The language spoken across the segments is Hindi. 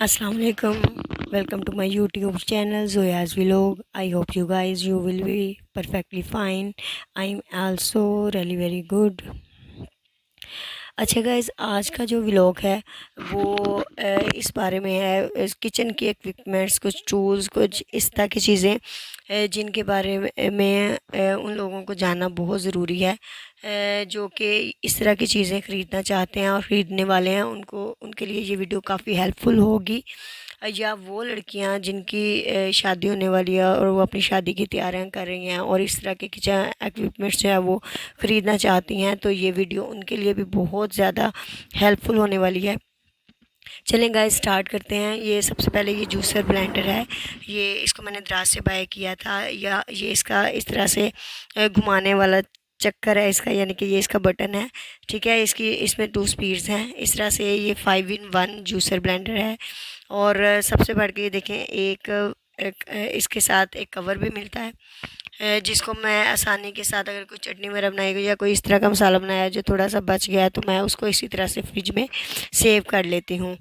Assalamu alaikum. Welcome to my YouTube channel Zoya's Vlog. I hope you will be perfectly fine. I'm also really very good. अच्छा गाइज़, आज का जो व्लॉग है वो इस बारे में है किचन के इक्विपमेंट्स, कुछ टूल्स, कुछ इस तरह की चीज़ें जिनके बारे में उन लोगों को जानना बहुत ज़रूरी है जो कि इस तरह की चीज़ें ख़रीदना चाहते हैं और ख़रीदने वाले हैं। उनके लिए ये वीडियो काफ़ी हेल्पफुल होगी। या वो लड़कियां जिनकी शादी होने वाली है और वो अपनी शादी की तैयारियां कर रही हैं और इस तरह के किचन इक्विपमेंट्स जो है वो ख़रीदना चाहती हैं, तो ये वीडियो उनके लिए भी बहुत ज़्यादा हेल्पफुल होने वाली है। चलें गाइस, स्टार्ट करते हैं। ये सबसे पहले ये जूसर ब्लेंडर है। ये इसको मैंने दराज से बाय किया था। या ये इसका इस तरह से घुमाने वाला चक्कर है इसका, यानी कि ये इसका बटन है, ठीक है। इसमें 2 स्पीड्स हैं। इस तरह से ये 5 in 1 जूसर ब्लेंडर है। और सबसे बढ़ के ये देखें, एक इसके साथ एक कवर भी मिलता है जिसको मैं आसानी के साथ, अगर कोई चटनी वगैरह बनाई गई या कोई इस तरह का मसाला बनाया जो थोड़ा सा बच गया है, तो मैं उसको इसी तरह से फ्रिज में सेव कर लेती हूँ।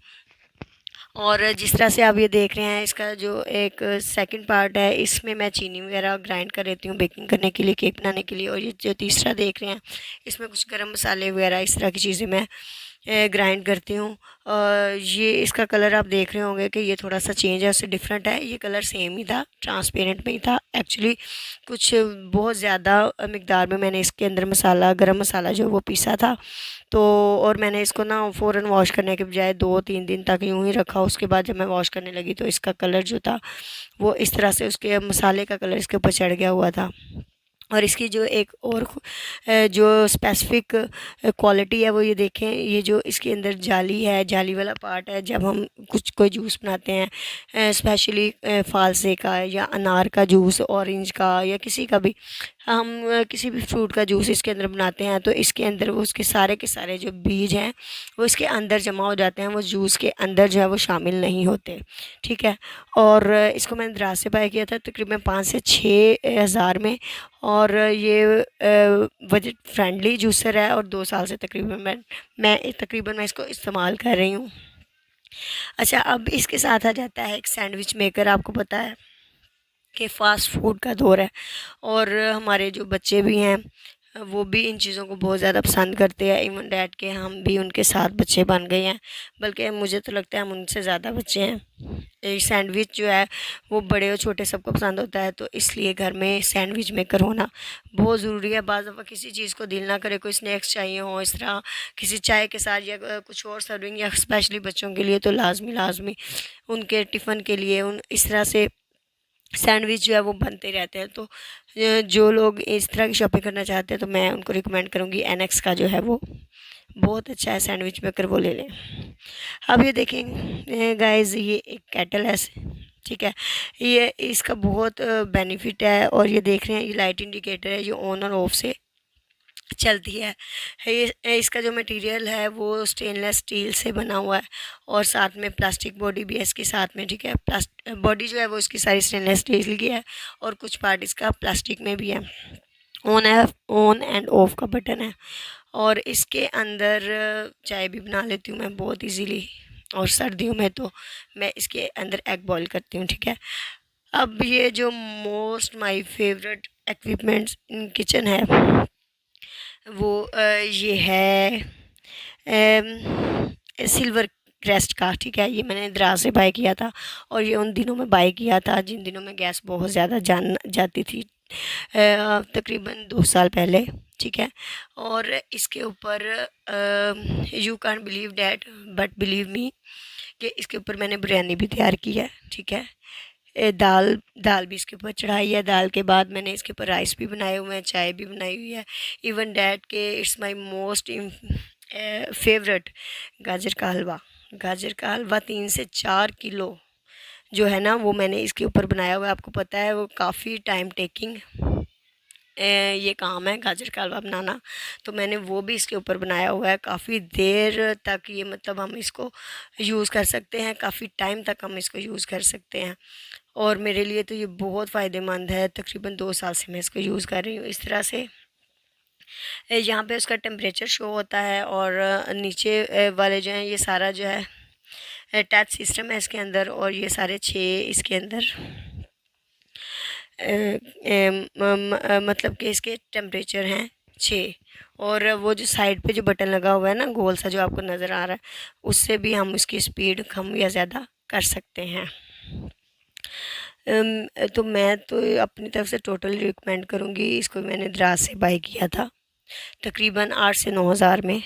और जिस तरह से आप ये देख रहे हैं, इसका जो एक सेकंड पार्ट है, इसमें मैं चीनी वगैरह ग्राइंड कर लेती हूँ बेकिंग करने के लिए, केक बनाने के लिए। और ये जो तीसरा देख रहे हैं, इसमें कुछ गरम मसाले वगैरह इस तरह की चीज़ें मैं ग्राइंड करती हूँ। ये इसका कलर आप देख रहे होंगे कि ये थोड़ा सा चेंज है, उससे डिफरेंट है। ये कलर सेम ही था, ट्रांसपेरेंट में ही था एक्चुअली। कुछ बहुत ज़्यादा मकदार में मैंने इसके अंदर गरम मसाला जो वो पीसा था। तो और मैंने इसको ना फ़ौरन वॉश करने के बजाय 2-3 दिन तक यूँ ही रखा। उसके बाद जब मैं वॉश करने लगी तो इसका कलर जो था वो इस तरह से, उसके मसाले का कलर इसके ऊपर चढ़ गया हुआ था। और इसकी जो एक और जो स्पेसिफ़िक क्वालिटी है वो ये देखें, ये जो इसके अंदर जाली है, जाली वाला पार्ट है, जब हम कोई जूस बनाते हैं स्पेशली फ़ालसे का या अनार का जूस, ऑरेंज का या किसी का भी, हम किसी भी फ्रूट का जूस इसके अंदर बनाते हैं, तो इसके अंदर वो उसके सारे के सारे जो बीज हैं वो इसके अंदर जमा हो जाते हैं। वो जूस के अंदर जो है वो शामिल नहीं होते, ठीक है। और इसको मैंने दराज से बाय किया था तकरीबन 5 से 6 हज़ार में। और ये बजट फ्रेंडली जूसर है और 2 साल से तकरीबन मैं इसको इस्तेमाल कर रही हूँ। अच्छा, अब इसके साथ आ जाता है एक सैंडविच मेकर। आपको पता है कि फ़ास्ट फूड का दौर है और हमारे जो बच्चे भी हैं वो भी इन चीज़ों को बहुत ज़्यादा पसंद करते हैं। इवन डैड के हम भी उनके साथ बच्चे बन गए हैं, बल्कि मुझे तो लगता है हम उनसे ज़्यादा बच्चे हैं। ये सैंडविच जो है वो बड़े और छोटे सबको पसंद होता है, तो इसलिए घर में सैंडविच मेकर होना बहुत ज़रूरी है। बाज़ दफ़ा किसी चीज़ को दिल ना करे, कोई स्नैक्स चाहिए हो इस तरह, किसी चाय के साथ या कुछ और सर्विंग, या स्पेशली बच्चों के लिए तो लाजमी उनके टिफ़िन के लिए उन इस तरह से सैंडविच जो है वो बनते रहते हैं। तो जो लोग इस तरह की शॉपिंग करना चाहते हैं तो मैं उनको रिकमेंड करूँगी एनेक्स का जो है वो बहुत अच्छा है सैंडविच मेकर, वो ले लें। अब ये देखें गाइस, ये एक केटल है, ठीक है। ये इसका बहुत बेनिफिट है। और ये देख रहे हैं, ये लाइट इंडिकेटर है, ये ऑन और ऑफ से चलती है। ये इसका जो मटेरियल है वो स्टेनलेस स्टील से बना हुआ है और साथ में प्लास्टिक बॉडी भी है इसके साथ में, ठीक है। बॉडी जो है वो इसकी सारी स्टेनलेस स्टील की है और कुछ पार्ट इसका प्लास्टिक में भी है। ऑन एंड ऑफ का बटन है। और इसके अंदर चाय भी बना लेती हूँ मैं बहुत इजीली, और सर्दियों में तो मैं इसके अंदर एग बॉईल करती हूँ, ठीक है। अब ये जो most my favourite equipments in kitchen है वो ये है सिल्वर क्रेस्ट का, ठीक है। ये मैंने दराज से बाय किया था और ये उन दिनों में बाय किया था जिन दिनों में गैस बहुत ज़्यादा जान जाती थी, तकरीबन 2 साल पहले, ठीक है। और इसके ऊपर you can't believe that but believe me कि इसके ऊपर मैंने बिरयानी भी तैयार की है, ठीक है। दाल दाल भी इसके ऊपर चढ़ाई है। दाल के बाद मैंने इसके ऊपर राइस भी बनाए हुए हैं, चाय भी बनाई हुई है। इवन डैट के इट्स माय मोस्ट फेवरेट गाजर का हलवा 3 से 4 किलो जो है ना वो मैंने इसके ऊपर बनाया हुआ है। आपको पता है वो काफ़ी टाइम टेकिंग ये काम है गाजर का हलवा बनाना, तो मैंने वो भी इसके ऊपर बनाया हुआ है। काफ़ी देर तक ये मतलब हम इसको यूज़ कर सकते हैं, काफ़ी टाइम तक हम इसको यूज़ कर सकते हैं। और मेरे लिए तो ये बहुत फ़ायदेमंद है। तकरीबन 2 साल से मैं इसको यूज़ कर रही हूँ। इस तरह से यहाँ पे उसका टेम्परेचर शो होता है और नीचे वाले जो हैं ये सारा जो है टच सिस्टम है इसके अंदर, और ये सारे 6 इसके अंदर मतलब कि इसके टेम्परेचर हैं 6। और वो जो साइड पे जो बटन लगा हुआ है ना गोल सा जो आपको नज़र आ रहा है, उससे भी हम उसकी स्पीड कम या ज़्यादा कर सकते हैं। तो मैं तो अपनी तरफ से टोटल रिकमेंड करूँगी, इसको मैंने दराज से बाई किया था तकरीबन 8 से 9 हज़ार में,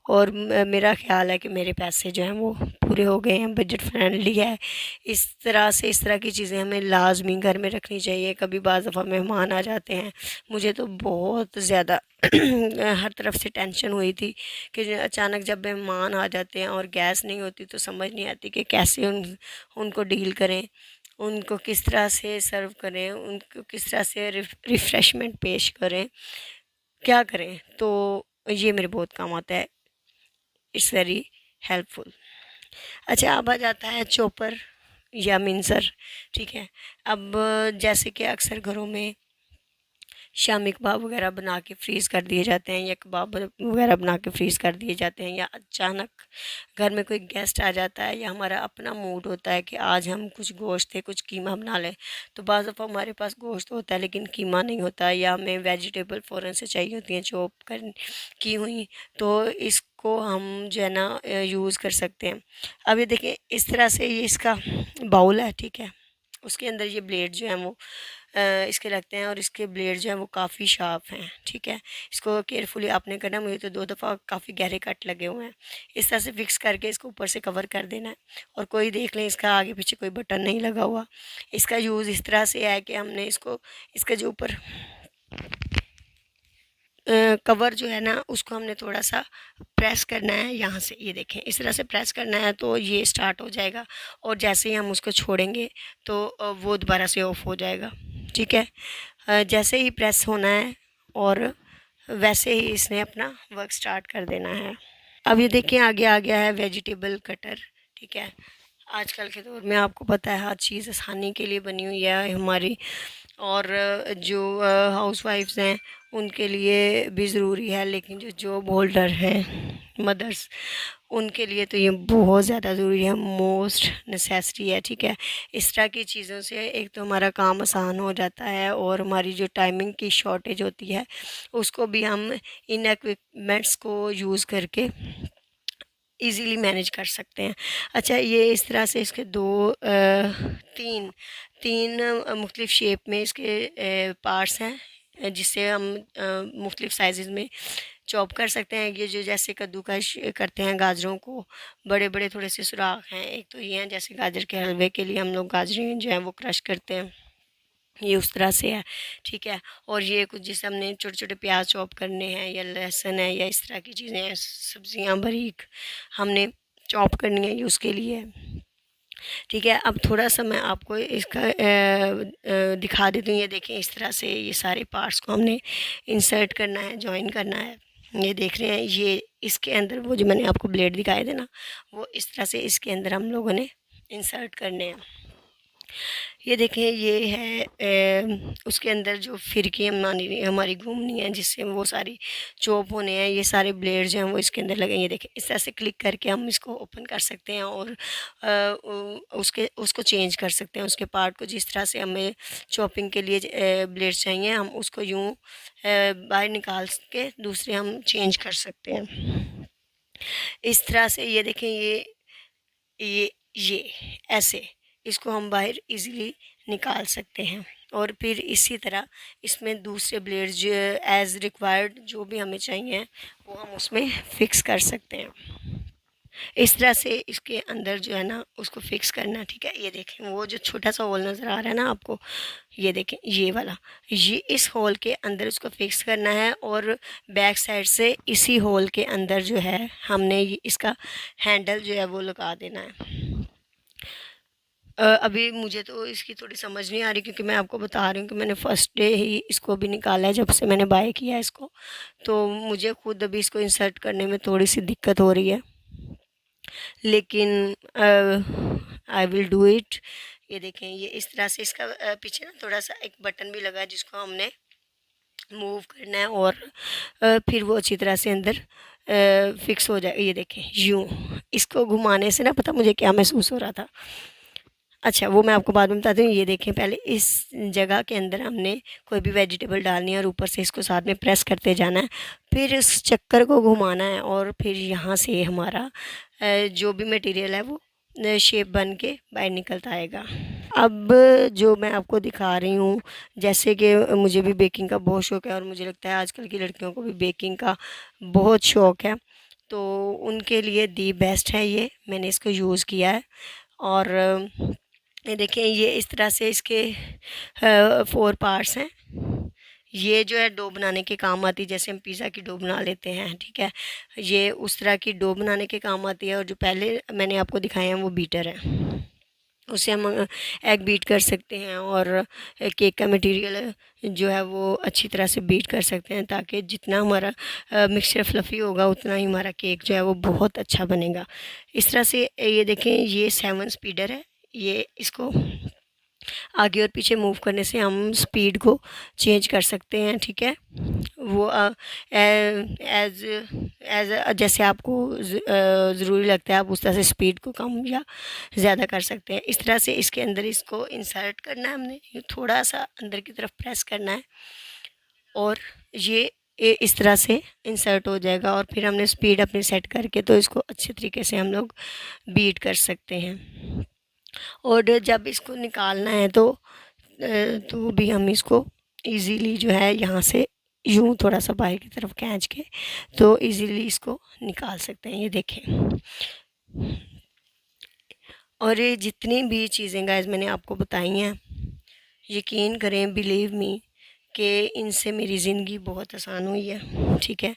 और मेरा ख़्याल है कि मेरे पैसे जो हैं वो पूरे हो गए हैं, बजट फ्रेंडली है। इस तरह से इस तरह की चीज़ें हमें लाजमी घर में रखनी चाहिए। कभी बाज़ दफ़ा मेहमान आ जाते हैं, मुझे तो बहुत ज़्यादा हर तरफ से टेंशन हुई थी कि अचानक जब मेहमान आ जाते हैं और गैस नहीं होती तो समझ नहीं आती कि कैसे उनको डील करें, उनको किस तरह से सर्व करें, उनको किस तरह से रिफ़्रेशमेंट पेश करें, क्या करें। तो ये मेरे बहुत काम आता है, इट्स वेरी हेल्पफुल। अच्छा, अब आ जाता है चॉपर या मिक्सर। ठीक है, अब जैसे कि अक्सर घरों में शामी कबाब वगैरह बना के फ्रीज़ कर दिए जाते हैं, या कबाब वगैरह बना के फ्रीज़ कर दिए जाते हैं, या अचानक घर में कोई गेस्ट आ जाता है, या हमारा अपना मूड होता है कि आज हम कुछ गोश्त है कुछ कीमा बना लें। तो बाज़ दफ़ा हमारे पास गोश्त होता है लेकिन कीमा नहीं होता, या हमें वेजिटेबल फ़ौरन से चाहिए होती हैं चॉप कर की हुई, तो इसको हम जो है ना यूज़ कर सकते हैं। अब ये देखें, इस तरह से ये इसका बाउल है, ठीक है, उसके अंदर ये ब्लेड जो हैं वो इसके लगते हैं, और इसके ब्लेड जो हैं वो काफ़ी शार्प हैं। ठीक है, इसको केयरफुली आपने करना है। मुझे तो 2 दफ़ा काफ़ी गहरे कट लगे हुए हैं। इस तरह से फिक्स करके इसको ऊपर से कवर कर देना है, और कोई देख लें इसका आगे पीछे कोई बटन नहीं लगा हुआ। इसका यूज़ इस तरह से है कि हमने इसको, इसका जो ऊपर कवर जो है ना उसको हमने थोड़ा सा प्रेस करना है यहाँ से, ये देखें इस तरह से प्रेस करना है तो ये स्टार्ट हो जाएगा, और जैसे ही हम उसको छोड़ेंगे तो वो दोबारा से ऑफ हो जाएगा। ठीक है, जैसे ही प्रेस होना है और वैसे ही इसने अपना वर्क स्टार्ट कर देना है। अब ये देखिए आगे आ गया है वेजिटेबल कटर। ठीक है, आजकल के दौर में आपको पता है हर चीज़ आसानी के लिए बनी हुई है हमारी, और जो हाउसवाइफ्स हैं उनके लिए भी ज़रूरी है, लेकिन जो जॉब होल्डर हैं मदर्स, उनके लिए तो ये बहुत ज़्यादा ज़रूरी है, मोस्ट नेसेसिटी है। ठीक है, इस तरह की चीज़ों से एक तो हमारा काम आसान हो जाता है, और हमारी जो टाइमिंग की शॉर्टेज होती है उसको भी हम इन इक्विपमेंट्स को यूज़ करके इजीली मैनेज कर सकते हैं। अच्छा, ये इस तरह से इसके तीन तीन मुख्तलिफ़ शेप में इसके पार्ट्स हैं, जिससे हम मुख्तलिफ़ साइज़ में चॉप कर सकते हैं। ये जो जैसे कद्दूकश करते हैं गाजरों को, बड़े बड़े थोड़े से सुराख हैं। एक तो ये हैं जैसे गाजर के हलवे के लिए हम लोग गाजरें जो हैं वो क्रश करते हैं, ये उस तरह से है। ठीक है, और ये कुछ जैसे हमने छोटे छोटे प्याज चॉप करने हैं, या लहसुन है, या इस तरह की चीज़ें हैं, सब्जियां बारीक हमने चॉप करनी है, ये उसके लिए है। ठीक है, अब थोड़ा सा मैं आपको इसका दिखा देती हूँ। ये देखें, इस तरह से ये सारे पार्ट्स को हमने इंसर्ट करना है, जॉइन करना है। ये देख रहे हैं, ये इसके अंदर वो जो मैंने आपको ब्लेड दिखाए थे ना, वो इस तरह से इसके अंदर हम लोगों ने इंसर्ट करने हैं। ये देखें, ये है उसके अंदर जो फिरकी हमारी घूमनी है, जिससे वो सारी चॉप होने हैं, ये सारे ब्लेड जो हैं वो इसके अंदर लगे। ये देखें, इस तरह से क्लिक करके हम इसको ओपन कर सकते हैं, और उसको चेंज कर सकते हैं, उसके पार्ट को। जिस तरह से हमें चॉपिंग के लिए ब्लेड चाहिए, हम उसको यूँ बाहर निकाल के दूसरे हम चेंज कर सकते हैं। इस तरह से ये देखें, ये ऐसे इसको हम बाहर इजीली निकाल सकते हैं, और फिर इसी तरह इसमें दूसरे ब्लेड जो एज़ रिक्वायर्ड जो भी हमें चाहिए वो हम उसमें फ़िक्स कर सकते हैं। इस तरह से इसके अंदर जो है ना उसको फ़िक्स करना। ठीक है, ये देखें, वो जो छोटा सा होल नज़र आ रहा है ना आपको, ये देखें, ये वाला, ये इस होल के अंदर इसको फ़िक्स करना है, और बैक साइड से इसी होल के अंदर जो है हमने इसका हैंडल जो है वो लगा देना है। अभी मुझे तो इसकी थोड़ी समझ नहीं आ रही, क्योंकि मैं आपको बता रही हूँ कि मैंने फ़र्स्ट डे ही इसको अभी निकाला है जब से मैंने बाय किया इसको, तो मुझे खुद अभी इसको इंसर्ट करने में थोड़ी सी दिक्कत हो रही है, लेकिन आई विल डू इट। ये देखें, ये इस तरह से इसका पीछे ना थोड़ा सा एक बटन भी लगा है, जिसको हमने मूव करना है, और फिर वो अच्छी तरह से अंदर फ़िक्स हो जाए। ये देखें, यूँ इसको घुमाने से ना पता मुझे क्या महसूस हो रहा था। अच्छा, वो मैं आपको बाद में बताती हूँ। ये देखें, पहले इस जगह के अंदर हमने कोई भी वेजिटेबल डालनी है और ऊपर से इसको साथ में प्रेस करते जाना है, फिर इस चक्कर को घुमाना है और फिर यहाँ से हमारा जो भी मटेरियल है वो शेप बन के बाहर निकलता आएगा। अब जो मैं आपको दिखा रही हूँ, जैसे कि मुझे भी बेकिंग का बहुत शौक़ है और मुझे लगता है आजकल की लड़कियों को भी बेकिंग का बहुत शौक़ है, तो उनके लिए दी बेस्ट है ये। मैंने इसको यूज़ किया है और ये देखें, ये इस तरह से इसके 4 पार्ट्स हैं। ये जो है डो बनाने के काम आती है, जैसे हम पिज़्ज़ा की डो बना लेते हैं, ठीक है। ये उस तरह की डो बनाने के काम आती है और जो पहले मैंने आपको दिखाए हैं वो बीटर है। उससे हम एग बीट कर सकते हैं और केक का मटेरियल जो है वो अच्छी तरह से बीट कर सकते हैं, ताकि जितना हमारा मिक्सचर फ्लफ़ी होगा उतना ही हमारा केक जो है वो बहुत अच्छा बनेगा। इस तरह से ये देखें, ये 7 स्पीडर है। ये इसको आगे और पीछे मूव करने से हम स्पीड को चेंज कर सकते हैं, ठीक है। वो एज एज जैसे आपको ज़रूरी लगता है आप उस तरह से स्पीड को कम या ज़्यादा कर सकते हैं। इस तरह से इसके अंदर इसको इंसर्ट करना है हमने, ये थोड़ा सा अंदर की तरफ प्रेस करना है और ये इस तरह से इंसर्ट हो जाएगा और फिर हमने स्पीड अपनी सेट करके तो इसको अच्छे तरीके से हम लोग बीट कर सकते हैं। और जब इसको निकालना है तो भी हम इसको इजीली जो है यहाँ से यूँ थोड़ा सा बाहर की तरफ खींच के तो इजीली इसको निकाल सकते हैं। ये देखें, और ये जितनी भी चीज़ें गाइस मैंने आपको बताई हैं, यकीन करें, बिलीव मी, कि इनसे मेरी ज़िंदगी बहुत आसान हुई है, ठीक है।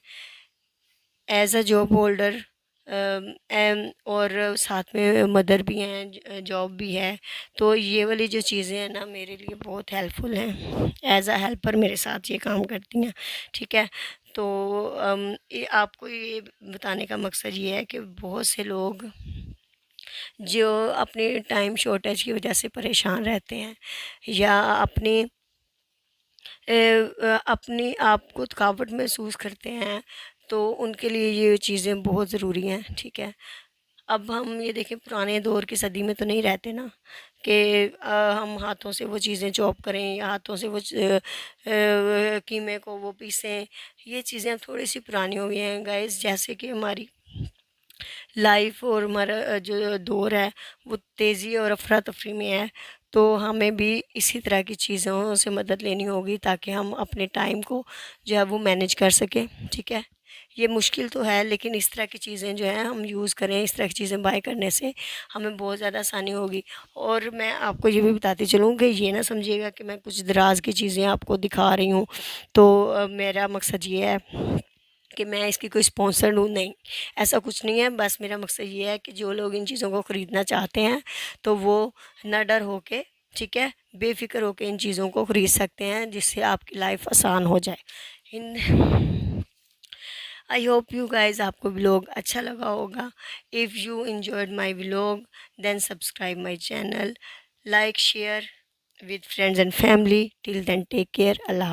एज़ अ जॉब होल्डर और साथ में मदर भी हैं, जॉब भी है, तो ये वाली जो चीज़ें हैं ना मेरे लिए बहुत हेल्पफुल हैं। एज़ अ हेल्पर मेरे साथ ये काम करती हैं, ठीक है। तो ये आपको ये बताने का मकसद ये है कि बहुत से लोग जो अपनी टाइम शॉर्टेज की वजह से परेशान रहते हैं या अपनी आप को थकावट महसूस करते हैं, तो उनके लिए ये चीज़ें बहुत ज़रूरी हैं, ठीक है। अब हम ये देखें, पुराने दौर की सदी में तो नहीं रहते ना कि हम हाथों से वो चीज़ें चॉप करें या हाथों से वो कीमे को वो पीसें। ये चीज़ें अब थोड़ी सी पुरानी हो गई हैं गाइस। जैसे कि हमारी लाइफ और हमारा जो दौर है वो तेज़ी और अफरा तफरी में है, तो हमें भी इसी तरह की चीज़ों से मदद लेनी होगी ताकि हम अपने टाइम को जो है वो मैनेज कर सकें, ठीक है। ये मुश्किल तो है, लेकिन इस तरह की चीज़ें जो हैं हम यूज़ करें, इस तरह की चीज़ें बाय करने से हमें बहुत ज़्यादा आसानी होगी। और मैं आपको ये भी बताती चलूँ कि ये ना समझिएगा कि मैं कुछ दराज की चीज़ें आपको दिखा रही हूँ, तो मेरा मकसद ये है कि मैं इसकी कोई स्पॉन्सर हूँ, नहीं, ऐसा कुछ नहीं है। बस मेरा मकसद ये है कि जो लोग इन चीज़ों को ख़रीदना चाहते हैं तो वो ना डर हो के, ठीक है, बेफ़िक्र होके इन चीज़ों को ख़रीद सकते हैं, जिससे आपकी लाइफ आसान हो जाए। In I hope you guys आपको व्लॉग अच्छा लगा होगा। If you enjoyed my vlog then subscribe my channel, like share with friends and family. Till then, take care. Allah